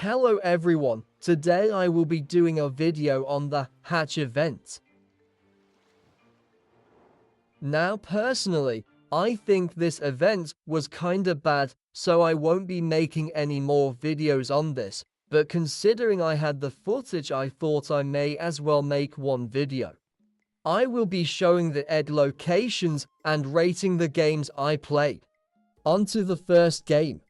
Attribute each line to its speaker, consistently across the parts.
Speaker 1: Hello everyone, today I will be doing a video on the Hatch event. Now personally, I think this event was kinda bad, so I won't be making any more videos on this, but considering I had the footage I thought I may as well make one video. I will be showing the egg locations and rating the games I played. On to the first game.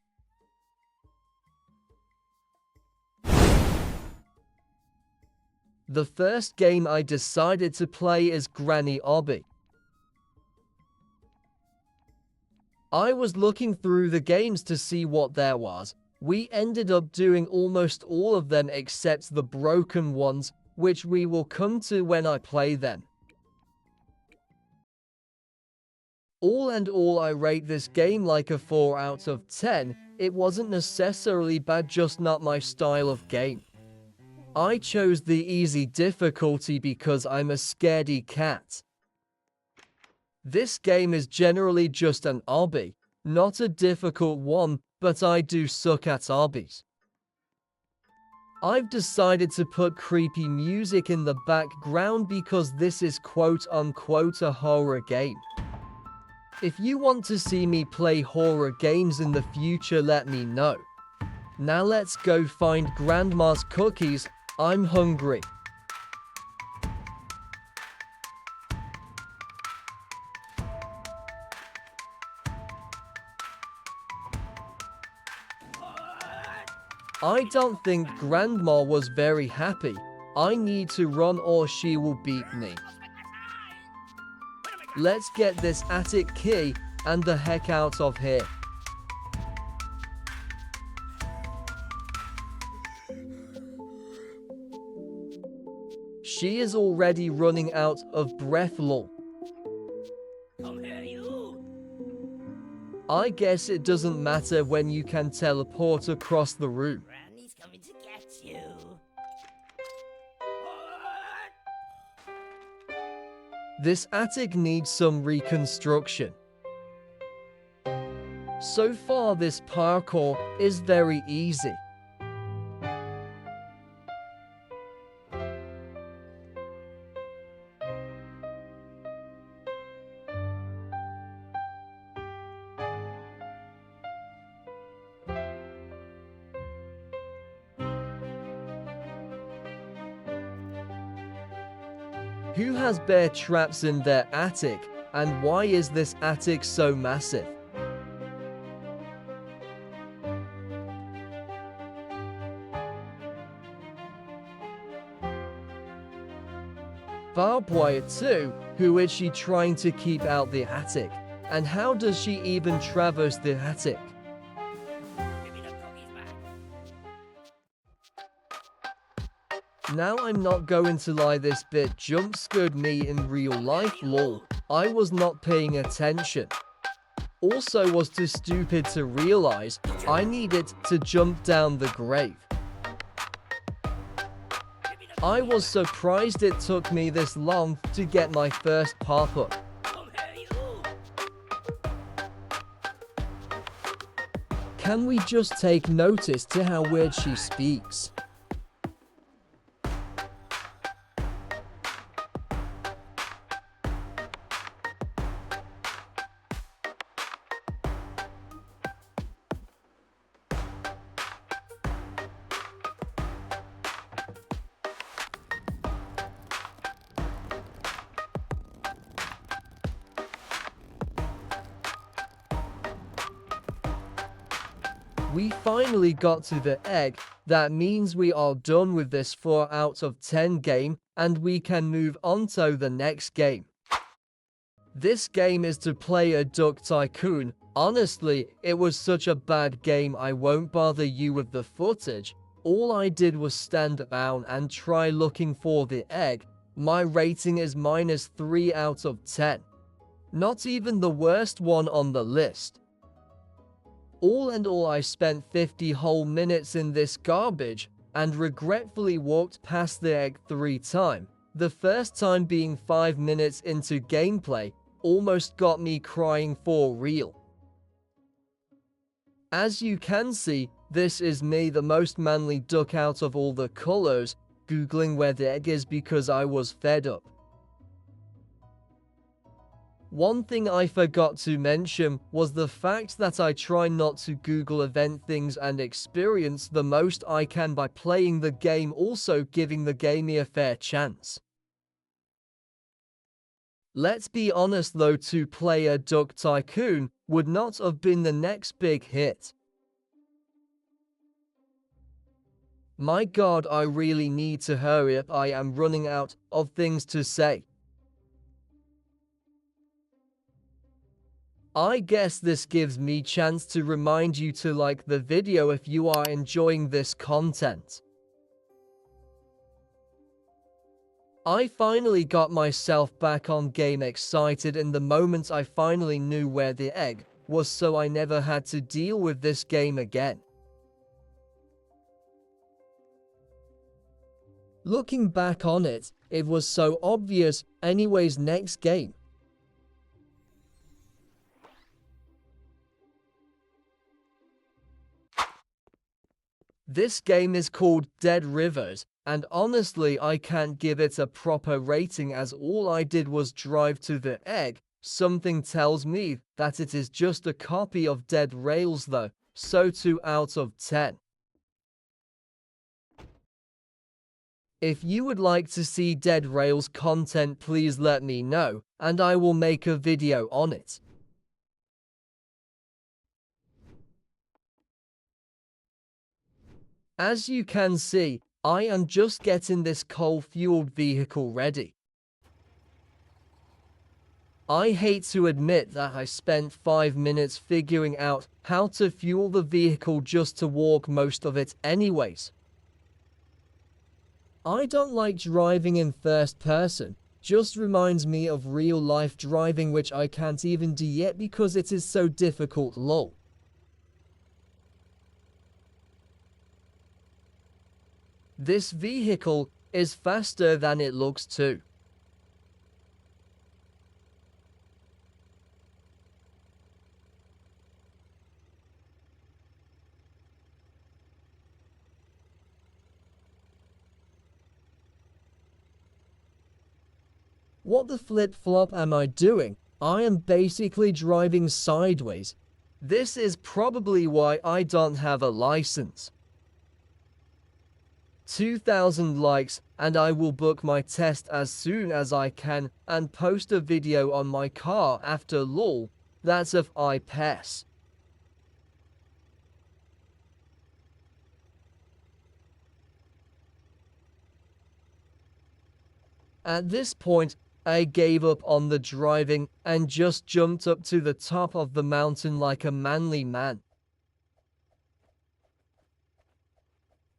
Speaker 1: The first game I decided to play is Granny Obby. I was looking through the games to see what there was. We ended up doing almost all of them except the broken ones, which we will come to when I play them. All in all, I rate this game like a 4 out of 10. It wasn't necessarily bad, just not my style of game. I chose the easy difficulty because I'm a scaredy cat. This game is generally just an obby, not a difficult one, but I do suck at obbies. I've decided to put creepy music in the background because this is quote-unquote a horror game. If you want to see me play horror games in the future, let me know. Now let's go find Grandma's cookies. I'm hungry. I don't think Grandma was very happy. I need to run or she will beat me. Let's get this attic key and the heck out of here. She is already running out of breath, lol. I guess it doesn't matter when you can teleport across the room.
Speaker 2: Granny's coming to get you.
Speaker 1: This attic needs some reconstruction. So far, this parkour is very easy. Who has bear traps in their attic, and why is this attic so massive? Barbed wire too, who is she trying to keep out the attic? And how does she even traverse the attic?
Speaker 2: Give me the cookies back.
Speaker 1: Now I'm not going to lie, this bit jump scared me in real life, lol. I was not paying attention. Also was too stupid to realize I needed to jump down the grave. I was surprised it took me this long to get my first pop-up. Can we just take notice to how weird she speaks? We finally got to the egg. That means we are done with this 4 out of 10 game, and we can move on to the next game. This game is to play a Duck Tycoon. Honestly, it was such a bad game I won't bother you with the footage. All I did was stand down and try looking for the egg. My rating is -3 out of 10. Not even the worst one on the list. All in all, I spent 50 whole minutes in this garbage, and regretfully walked past the egg 3 times. The first time being 5 minutes into gameplay, almost got me crying for real. As you can see, This is me, the most manly duck out of all the colors, googling where the egg is because I was fed up. One thing I forgot to mention was the fact that I try not to Google event things and experience the most I can by playing the game, also giving the game a fair chance. Let's be honest though, 2-player Duck Tycoon would not have been the next big hit. My god, I really need to hurry up, I am running out of things to say. I guess this gives me chance to remind you to like the video if you are enjoying this content. I finally got myself back on game, excited in the moment I finally knew where the egg was, so I never had to deal with this game again. Looking back on it, it was so obvious. Anyways, next game. This game is called Dead Rivers, and honestly I can't give it a proper rating as all I did was drive to the egg. Something tells me that it is just a copy of Dead Rails though, so 2 out of 10. If you would like to see Dead Rails content, please let me know, and I will make a video on it. As you can see, I am just getting this coal-fueled vehicle ready. I hate to admit that I spent 5 minutes figuring out how to fuel the vehicle just to walk most of it anyways. I don't like driving in first person, just reminds me of real life driving, which I can't even do yet because it is so difficult, lol. This vehicle is faster than it looks too. What the flip-flop am I doing? I am basically driving sideways. This is probably why I don't have a license. 2,000 likes and I will book my test as soon as I can and post a video on my car after, lol. That's if I pass. At this point, I gave up on the driving and just jumped up to the top of the mountain like a manly man.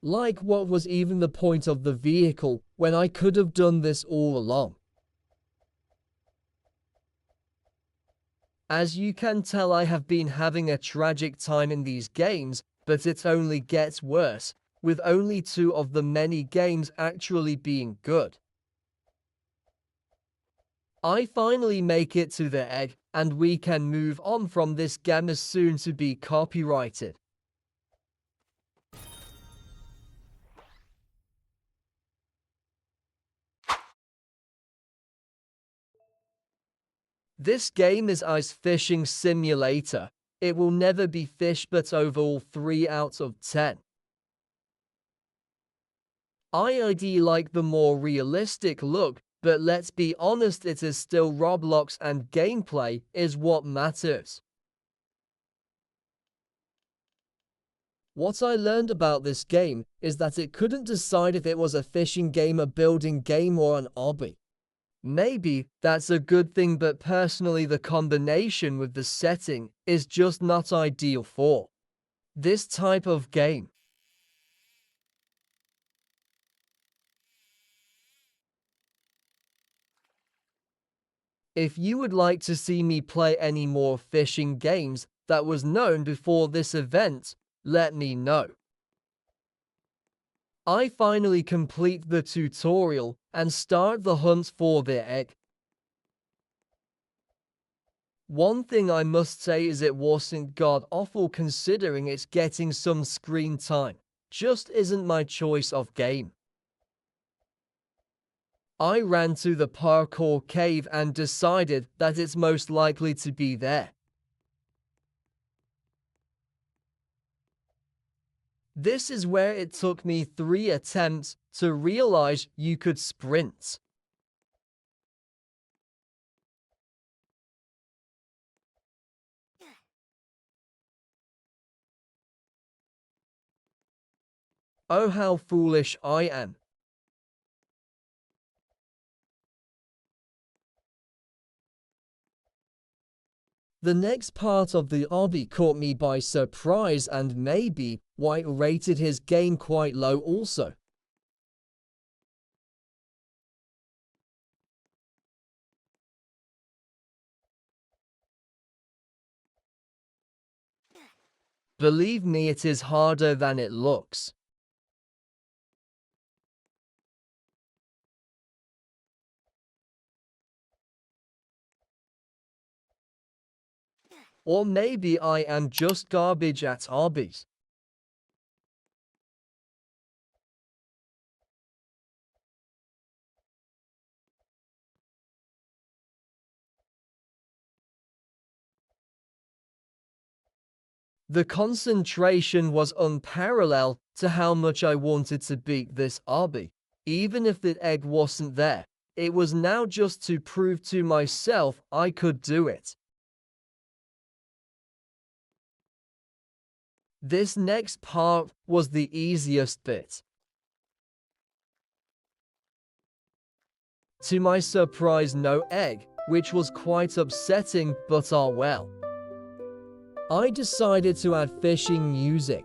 Speaker 1: Like, what was even the point of the vehicle when I could have done this all along? As you can tell, I have been having a tragic time in these games, but it only gets worse, with only 2 of the many games actually being good. I finally make it to the egg, and we can move on from this game as soon to be copyrighted. This game is Ice Fishing Simulator. It will never be fish, but overall 3 out of 10. I like the more realistic look, but let's be honest, it is still Roblox and gameplay is what matters. What I learned about this game is that it couldn't decide if it was a fishing game, a building game, or an obby. Maybe that's a good thing, but personally the combination with the setting is just not ideal for this type of game. If you would like to see me play any more fishing games that was known before this event, let me know. I finally complete the tutorial and start the hunt for the egg. One thing I must say is it wasn't god awful considering it's getting some screen time. Just isn't my choice of game. I ran to the parkour cave and decided that it's most likely to be there. This is where it took me 3 attempts to realize you could sprint. Oh, how foolish I am. The next part of the obby caught me by surprise and maybe why it rated his game quite low also. Believe me, it is harder than it looks. Or maybe I am just garbage at obbies. The concentration was unparalleled to how much I wanted to beat this obby. Even if the egg wasn't there, it was now just to prove to myself I could do it. This next part was the easiest bit. To my surprise, no egg, which was quite upsetting, but ah well. I decided to add fishing music,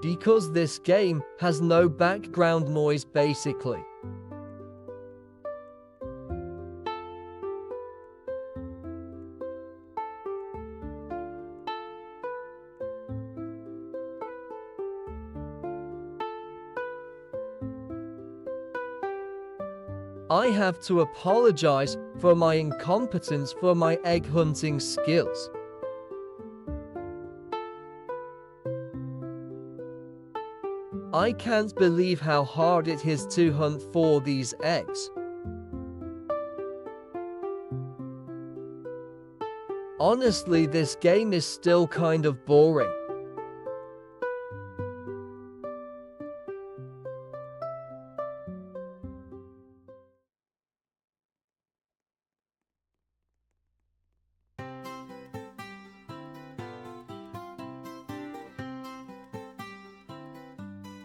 Speaker 1: because this game has no background noise basically. I have to apologize for my incompetence for my egg hunting skills. I can't believe how hard it is to hunt for these eggs. Honestly, this game is still kind of boring.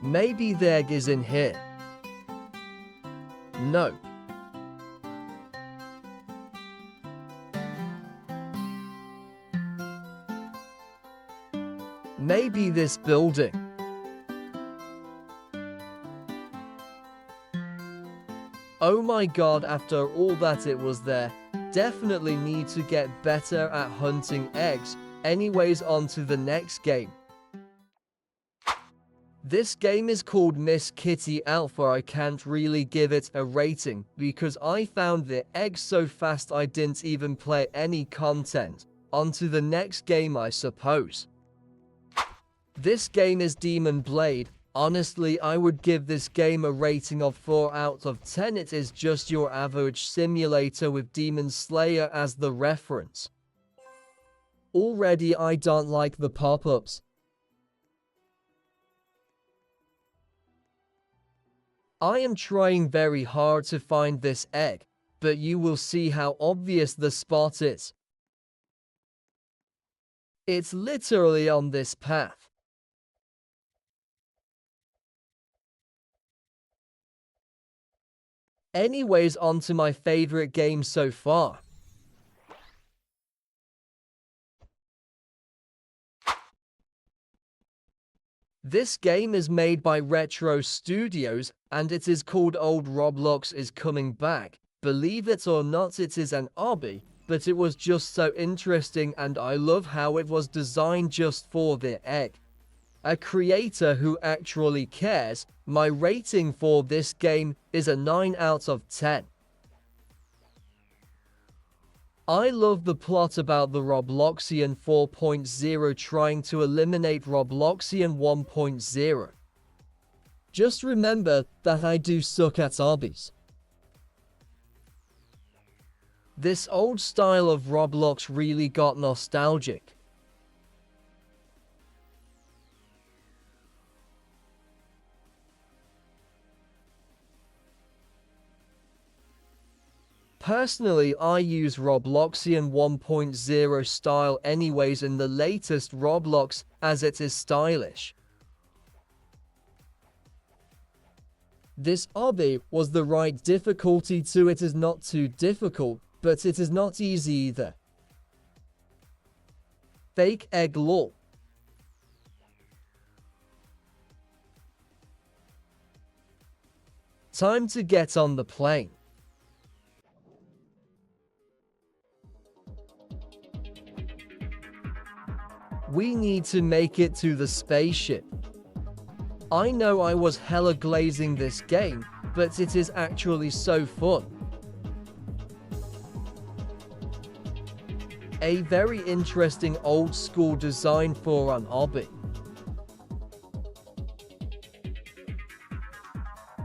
Speaker 1: Maybe the egg is in here. No. Maybe this building. Oh my god, after all that it was there. Definitely need to get better at hunting eggs. Anyways, on to the next game. This game is called Miss Kitty Alpha. I can't really give it a rating because I found the egg so fast I didn't even play any content. On to the next game, I suppose. This game is Demon Blade. Honestly, I would give this game a rating of 4 out of 10. It is just your average simulator with Demon Slayer as the reference. Already I don't like the pop-ups. I am trying very hard to find this egg, but you will see how obvious the spot is. It's literally on this path. Anyways, on to my favorite game so far. This game is made by Retro Studios, and it is called Old Roblox is Coming Back. Believe it or not, it is an obby, but it was just so interesting and I love how it was designed just for the egg. A creator who actually cares. My rating for this game is a 9 out of 10. I love the plot about the Robloxian 4.0 trying to eliminate Robloxian 1.0. Just remember that I do suck at obbies. This old style of Roblox really got nostalgic. Personally, I use Robloxian 1.0 style anyways in the latest Roblox, as it is stylish. This obby was the right difficulty too. It is not too difficult, but it is not easy either. Fake egg lol. Time to get on the plane. We need to make it to the spaceship. I know I was hella glazing this game, but it is actually so fun. A very interesting old school design for an obby.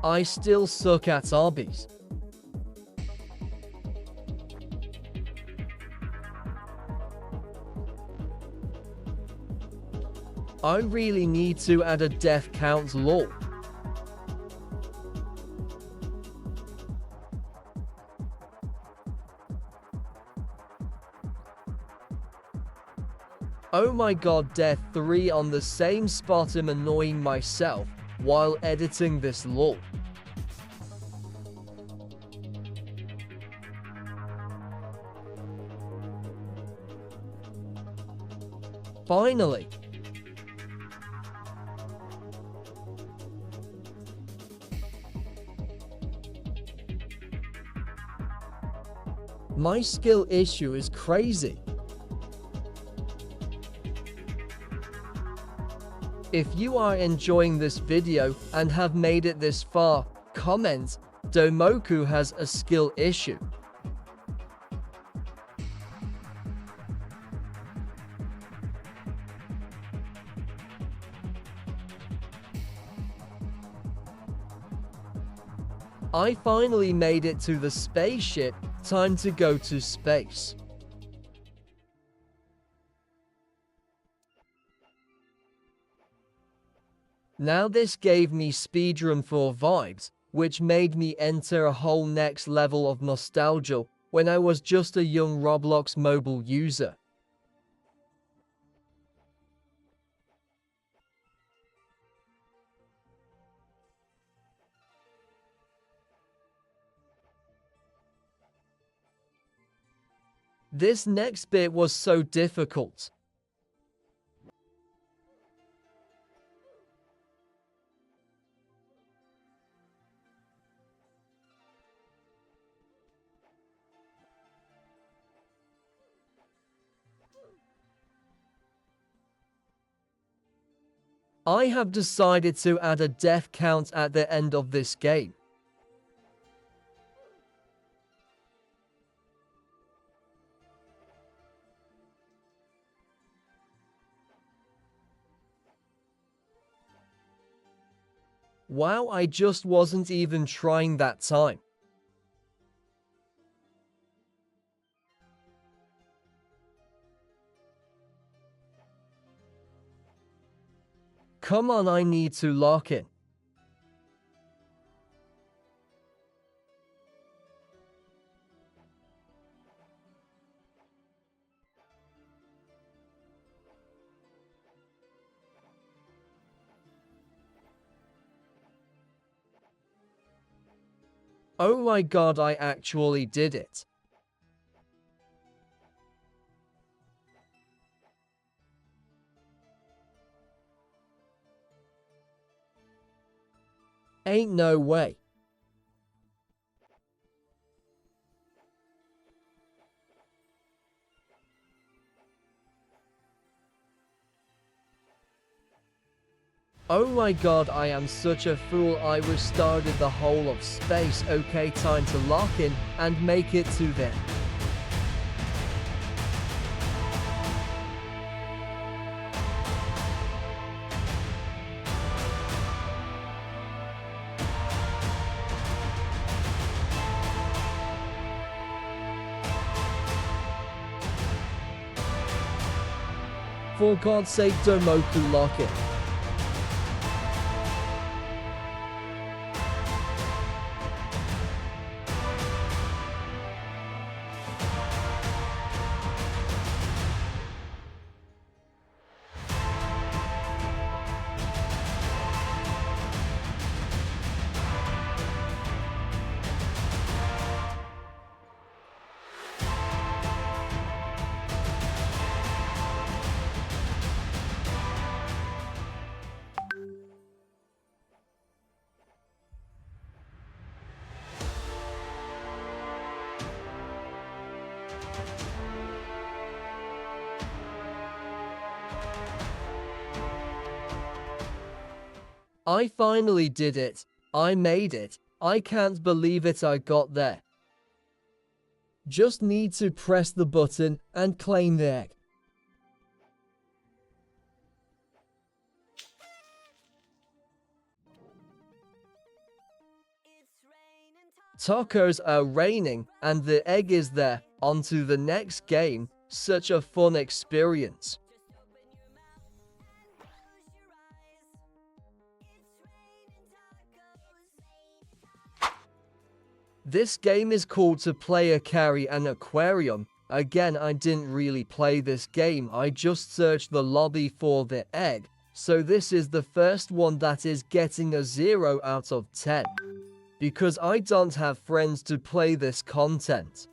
Speaker 1: I still suck at obbies. I really need to add a death count lol. Oh my god, death 3 on the same spot. I'm annoying myself while editing this lol. Finally. My skill issue is crazy. If you are enjoying this video and have made it this far, comment, Domoku has a skill issue. I finally made it to the spaceship. Time to go to space. Now this gave me speedrun 4 vibes, which made me enter a whole next level of nostalgia when I was just a young Roblox mobile user. This next bit was so difficult. I have decided to add a death count at the end of this game. Wow, I just wasn't even trying that time. Come on, I need to lock in. Oh my god, I actually did it. Ain't no way. Oh my god, I am such a fool. I restarted the whole of space. Okay, time to lock in and make it to them. For God's sake, Domoku lock it. I finally did it. I made it. I can't believe it, I got there. Just need to press the button and claim the egg. Tacos are raining and the egg is there. On to the next game. Such a fun experience. This game is called To Play a Carry an Aquarium. Again, I didn't really play this game, I just searched the lobby for the egg. So this is the first one that is getting a 0 out of 10. Because I don't have friends to play this content.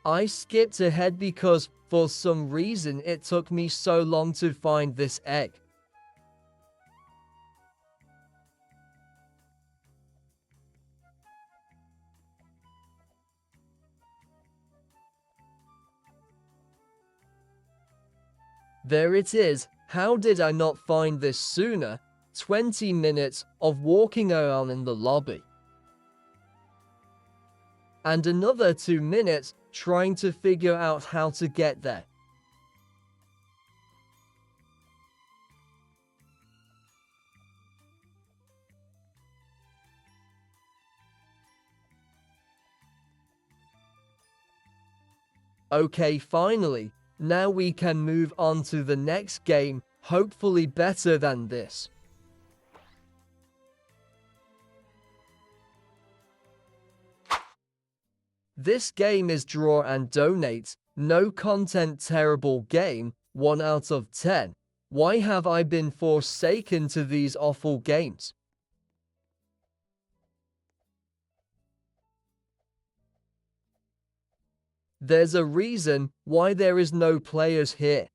Speaker 1: I skipped ahead because, for some reason, it took me so long to find this egg. There it is. How did I not find this sooner? 20 minutes of walking around in the lobby. And another 2 minutes trying to figure out how to get there. Okay, finally. Now we can move on to the next game, hopefully better than this. This game is Draw and Donate, no content, terrible game, 1 out of 10. Why have I been forsaken to these awful games? There's a reason why there is no players here.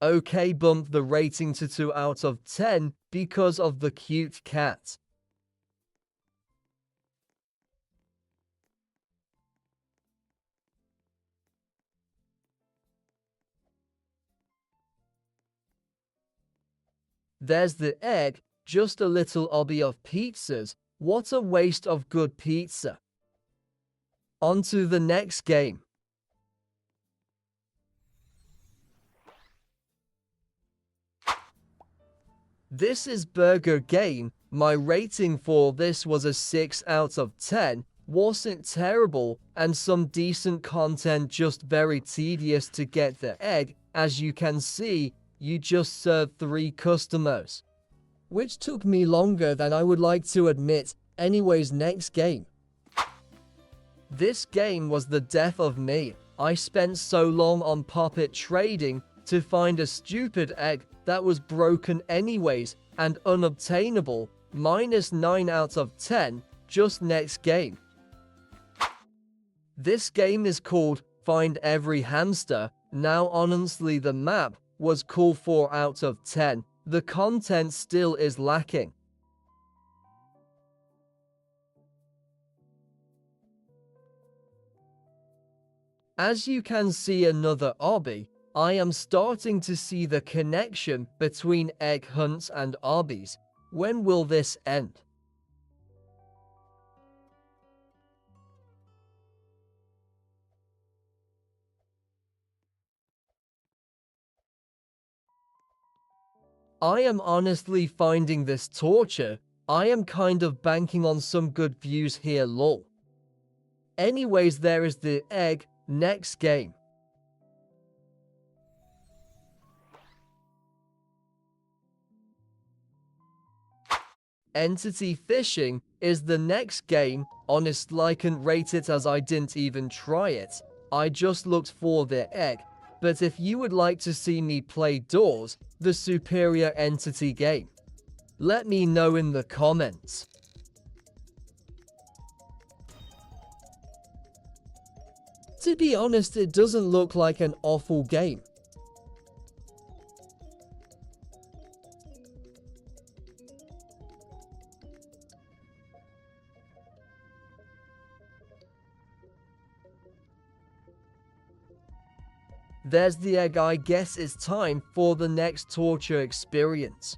Speaker 1: Okay, bump the rating to 2 out of 10 because of the cute cat. There's the egg, just a little obby of pizzas. What a waste of good pizza. On to the next game. This is Burger Game. My rating for this was a 6 out of 10. Wasn't terrible, and some decent content, just very tedious to get the egg. As you can see, you just served 3 customers. Which took me longer than I would like to admit. Anyways, next game. This game was the death of me. I spent so long on puppet trading to find a stupid egg that was broken anyways and unobtainable. -9 out of 10. Just next game. This game is called Find Every Hamster. Now honestly, the map was cool, 4 out of 10. The content still is lacking. As you can see, another obby. I am starting to see the connection between egg hunts and obbies. When will this end? I am honestly finding this torture. I am kind of banking on some good views here lol. Anyways, there is the egg. Next game. Entity fishing is the next game. Honestly, I can rate it as I didn't even try it. I just looked for the egg. But if you would like to see me play Doors, the superior entity game, let me know in the comments. To be honest, it doesn't look like an awful game. There's the egg. I guess it's time for the next torture experience.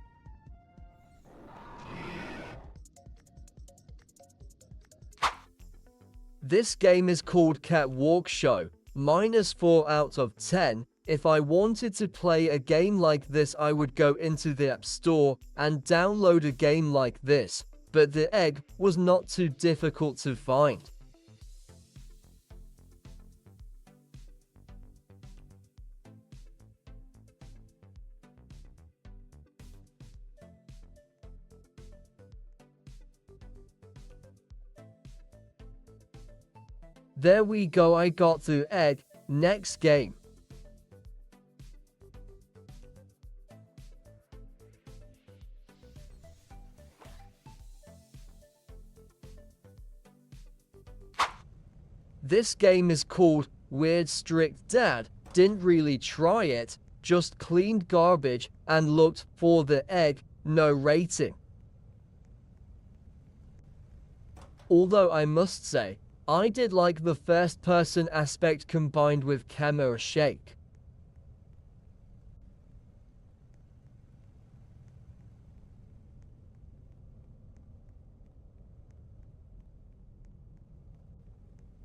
Speaker 1: This game is called Catwalk Show, -4 out of 10. If I wanted to play a game like this, I would go into the App Store and download a game like this, but the egg was not too difficult to find. There we go, I got the egg. Next game. This game is called Weird Strict Dad. Didn't really try it, just cleaned garbage and looked for the egg. No rating. Although I must say, I did like the first person aspect combined with camera shake.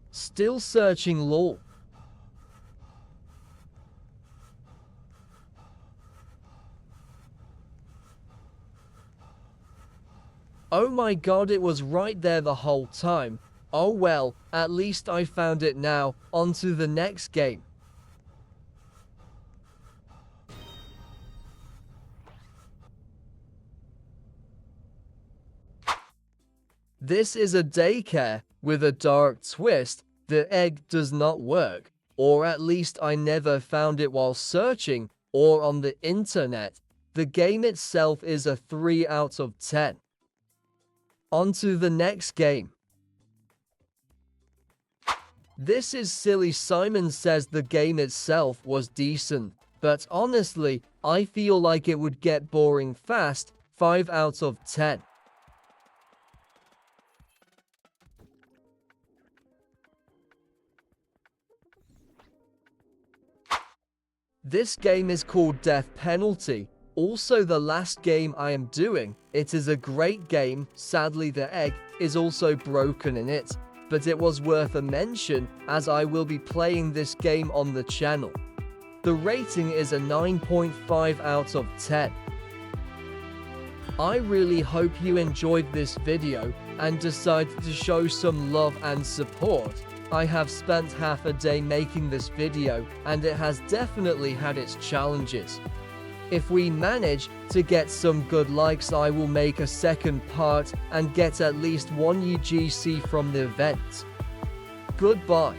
Speaker 1: Still searching lol. Oh my god, it was right there the whole time. Oh well, at least I found it now. On to the next game. This is a daycare with a dark twist. The egg does not work, or at least I never found it while searching or on the internet. The game itself is a 3 out of 10. On to the next game. This is silly. Simon says the game itself was decent, but honestly, I feel like it would get boring fast. 5 out of 10. This game is called Death Penalty. Also the last game I am doing. It is a great game. Sadly, the egg is also broken in it, but it was worth a mention as I will be playing this game on the channel. The rating is a 9.5 out of 10. I really hope you enjoyed this video and decided to show some love and support. I have spent half a day making this video and it has definitely had its challenges. If we manage to get some good likes, I will make a second part and get at least 1 UGC from the event. Goodbye.